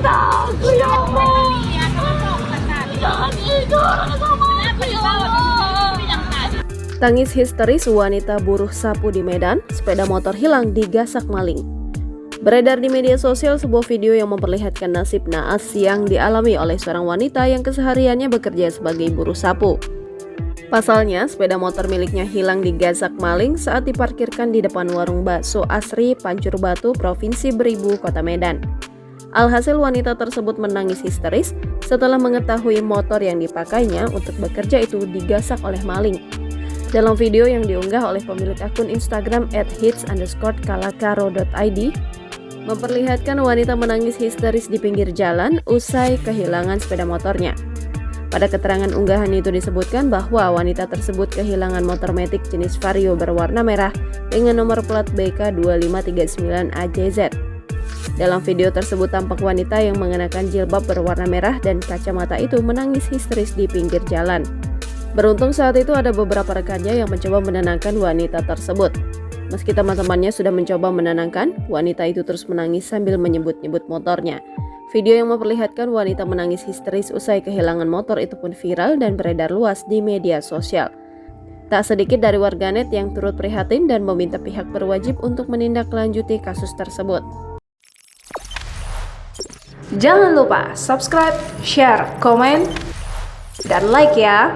aku ya Allah. Jangan tidur sama aku ya Allah. Tangis histeris wanita buruh sapu di Medan, sepeda motor hilang digasak maling. Beredar di media sosial sebuah video yang memperlihatkan nasib naas yang dialami oleh seorang wanita yang kesehariannya bekerja sebagai buruh sapu. Pasalnya, sepeda motor miliknya hilang digasak maling saat diparkirkan di depan warung bakso Asri, Pancur Batu, Provinsi Beribu, Kota Medan. Alhasil wanita tersebut menangis histeris setelah mengetahui motor yang dipakainya untuk bekerja itu digasak oleh maling. Dalam video yang diunggah oleh pemilik akun Instagram @hits_kalakaro.id memperlihatkan wanita menangis histeris di pinggir jalan usai kehilangan sepeda motornya. Pada keterangan unggahan itu disebutkan bahwa wanita tersebut kehilangan motor metik jenis Vario berwarna merah dengan nomor plat BK2539AJZ. Dalam video tersebut tampak wanita yang mengenakan jilbab berwarna merah dan kacamata itu menangis histeris di pinggir jalan. Beruntung saat itu ada beberapa rekannya yang mencoba menenangkan wanita tersebut. Meski teman-temannya sudah mencoba menenangkan, wanita itu terus menangis sambil menyebut-nyebut motornya. Video yang memperlihatkan wanita menangis histeris usai kehilangan motor itu pun viral dan beredar luas di media sosial. Tak sedikit dari warganet yang turut prihatin dan meminta pihak berwajib untuk menindaklanjuti kasus tersebut. Jangan lupa subscribe, share, komen, dan like ya!